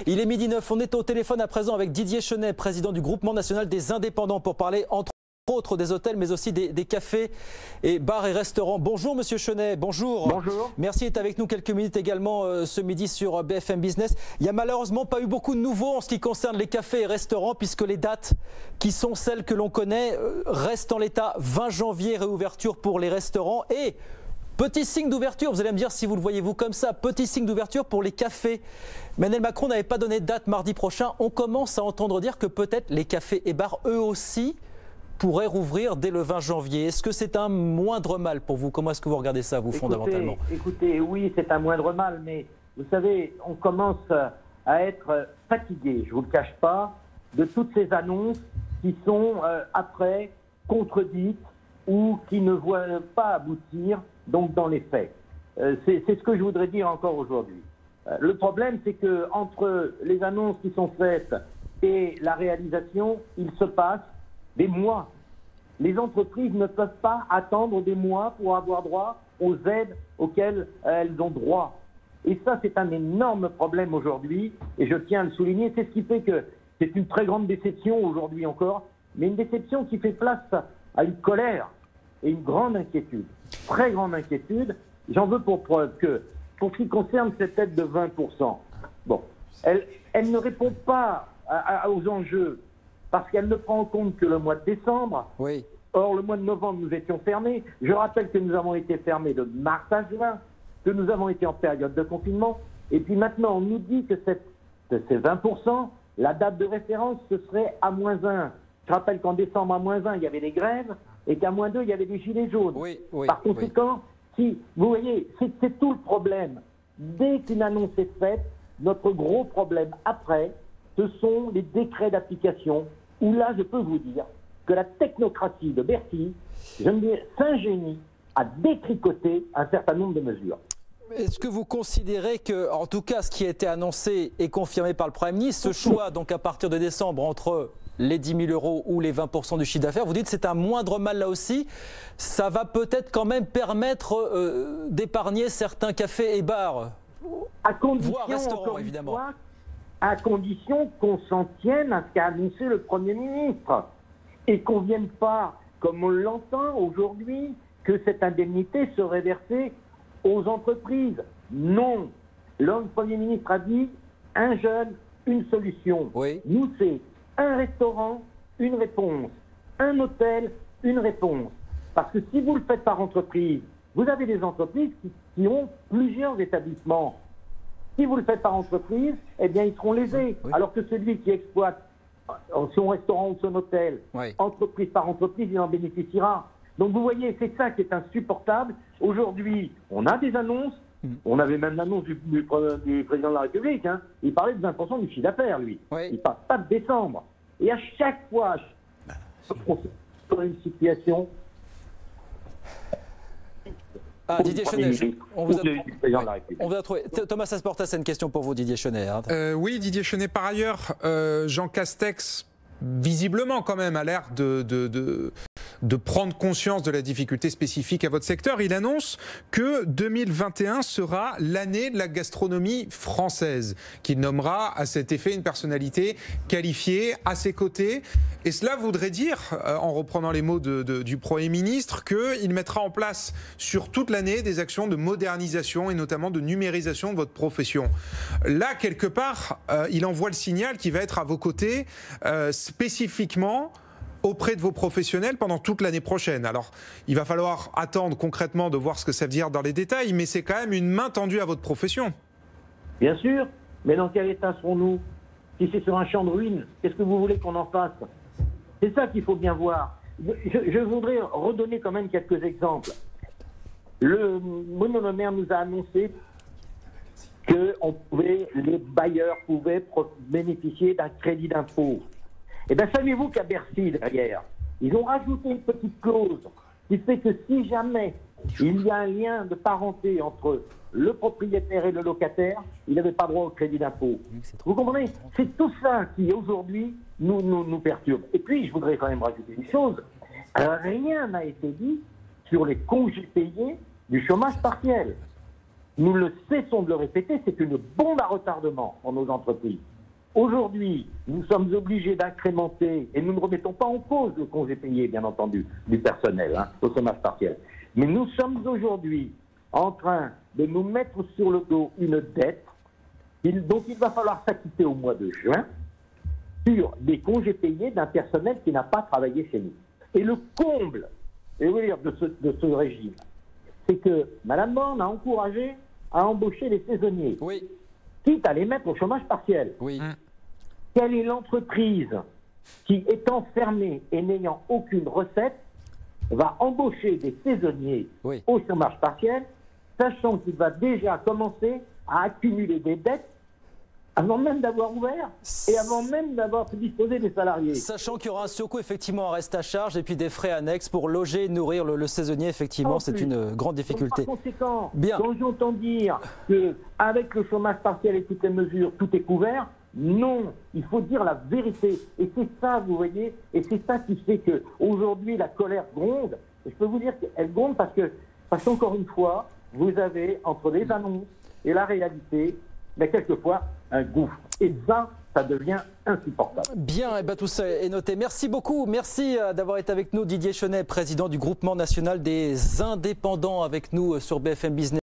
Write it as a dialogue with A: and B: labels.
A: Il est 12h09, on est au téléphone à présent avec Didier Chenet, président du Groupement national des indépendants, pour parler entre autres des hôtels, mais aussi des cafés et bars et restaurants. Bonjour Monsieur Chenet, bonjour.
B: Bonjour.
A: Merci d'être avec nous quelques minutes également ce midi sur BFM Business. Il n'y a malheureusement pas eu beaucoup de nouveaux en ce qui concerne les cafés et restaurants, puisque les dates qui sont celles que l'on connaît restent en l'état. 20 janvier, réouverture pour les restaurants et petit signe d'ouverture, vous allez me dire si vous le voyez-vous comme ça, petit signe d'ouverture pour les cafés. Emmanuel Macron n'avait pas donné de date mardi prochain. On commence à entendre dire que peut-être les cafés et bars, eux aussi, pourraient rouvrir dès le 20 janvier. Est-ce que c'est un moindre mal pour vous? Comment est-ce que vous regardez ça, vous, fondamentalement?
B: Écoutez, oui, c'est un moindre mal, mais vous savez, on commence à être fatigué, je ne vous le cache pas, de toutes ces annonces qui sont après contredites ou qui ne voient pas aboutir donc dans les faits. C'est ce que je voudrais dire encore aujourd'hui. Le problème, c'est que entre les annonces qui sont faites et la réalisation, il se passe des mois. Les entreprises ne peuvent pas attendre des mois pour avoir droit aux aides auxquelles elles ont droit. Et ça, c'est un énorme problème aujourd'hui, et je tiens à le souligner. C'est ce qui fait que c'est une très grande déception aujourd'hui encore, mais une déception qui fait place à une colère et une grande inquiétude, très grande inquiétude. J'en veux pour preuve que, pour ce qui concerne cette aide de 20%, bon, elle ne répond pas aux enjeux, parce qu'elle ne prend en compte que le mois de décembre.
A: Oui.
B: Or, le mois de novembre, nous étions fermés. Je rappelle que nous avons été fermés de mars à juin, que nous avons été en période de confinement. Et puis maintenant, on nous dit que ces 20%, la date de référence, ce serait à -1. Je rappelle qu'en décembre, à -1, il y avait des grèves, et qu'à -2, il y avait des gilets jaunes.
A: Oui,
B: Par conséquent, si, vous voyez, c'est tout le problème. Dès qu'une annonce est faite, notre gros problème après, ce sont les décrets d'application, où là, je peux vous dire que la technocratie de Bercy, s'ingénie à détricoter un certain nombre de mesures.
A: Est-ce que vous considérez que, en tout cas, ce qui a été annoncé et confirmé par le Premier ministre, ce choix, donc à partir de décembre, entre les 10 000 € ou les 20% du chiffre d'affaires, vous dites que c'est un moindre mal là aussi, ça va peut-être quand même permettre d'épargner certains cafés et bars, voire restaurants, évidemment.
B: À condition qu'on s'en tienne à ce qu'a annoncé le Premier ministre et qu'on ne vienne pas, comme on l'entend aujourd'hui, que cette indemnité serait versée aux entreprises. Non. Le Premier ministre a dit un jeune, une solution.
A: Oui.
B: Nous, c'est un restaurant, une réponse. Un hôtel, une réponse. Parce que si vous le faites par entreprise, vous avez des entreprises qui ont plusieurs établissements. Si vous le faites par entreprise, eh bien, ils seront lésés. Oui. Alors que celui qui exploite son restaurant ou son hôtel, oui, entreprise par entreprise, il en bénéficiera. Donc, vous voyez, c'est ça qui est insupportable. Aujourd'hui, on a des annonces. On avait même l'annonce du président de la République. Hein. Il parlait de 20% du chiffre d'affaires, lui. Oui. Il ne passe pas de décembre. Et à chaque fois, on se trouve dans une situation...
A: Didier Chenet, on vous a trouvé. Thomas Asportas, c'est une question pour vous, Didier Chenet. Hein.
C: Oui, Didier Chenet, par ailleurs, Jean Castex, visiblement quand même, a l'air de prendre conscience de la difficulté spécifique à votre secteur. Il annonce que 2021 sera l'année de la gastronomie française, qu'il nommera à cet effet une personnalité qualifiée à ses côtés. Et cela voudrait dire, en reprenant les mots du Premier ministre, qu'il mettra en place sur toute l'année des actions de modernisation et notamment de numérisation de votre profession. Là, quelque part, il envoie le signal qu'il va être à vos côtés spécifiquement auprès de vos professionnels pendant toute l'année prochaine. Alors, il va falloir attendre concrètement de voir ce que ça veut dire dans les détails, mais c'est quand même une main tendue à votre profession.
B: Bien sûr, mais dans quel état serons-nous? Si c'est sur un champ de ruines, qu'est-ce que vous voulez qu'on en fasse? C'est ça qu'il faut bien voir. Je voudrais redonner quand même quelques exemples. Bruno Le Maire nous a annoncé que les bailleurs pouvaient bénéficier d'un crédit d'impôt. Eh bien, savez-vous qu'à Bercy, derrière, ils ont rajouté une petite clause qui fait que si jamais il y a un lien de parenté entre le propriétaire et le locataire, il n'avait pas droit au crédit d'impôt. Vous comprenez? C'est tout ça qui, aujourd'hui, nous perturbe. Et puis, je voudrais quand même rajouter une chose. Rien n'a été dit sur les congés payés du chômage partiel. nous ne cessons de le répéter, c'est une bombe à retardement pour nos entreprises. Aujourd'hui, nous sommes obligés d'incrémenter, et nous ne remettons pas en cause le congé payé, bien entendu, du personnel, au chômage partiel. Mais nous sommes aujourd'hui en train de nous mettre sur le dos une dette dont il va falloir s'acquitter au mois de juin sur des congés payés d'un personnel qui n'a pas travaillé chez nous. Et le comble, de ce régime, c'est que Mme Borne a encouragé à embaucher les saisonniers,
A: Oui.
B: quitte à les mettre au chômage partiel.
A: Oui.
B: Quelle est l'entreprise qui, étant fermée et n'ayant aucune recette, va embaucher des saisonniers
A: Oui.
B: au chômage partiel, sachant qu'il va déjà commencer à accumuler des dettes avant même d'avoir ouvert et avant même d'avoir disposé des salariés.
A: Sachant qu'il y aura un surcoût, effectivement, un reste à charge et puis des frais annexes pour loger et nourrir le saisonnier, effectivement, c'est une grande difficulté.
B: Par conséquent,
A: Bien.
B: quand j'entends dire qu'avec le chômage partiel et toutes les mesures, tout est couvert, non, il faut dire la vérité. Et c'est ça, vous voyez, et c'est ça qui fait qu'aujourd'hui, la colère gronde. Et je peux vous dire qu'elle gronde parce qu'encore une fois, vous avez, entre les annonces et la réalité, mais quelquefois, un gouffre. Et ça devient insupportable.
A: Bien, et tout ça est noté. Merci beaucoup. Merci d'avoir été avec nous. Didier Chenet, président du groupement national des indépendants, avec nous sur BFM Business.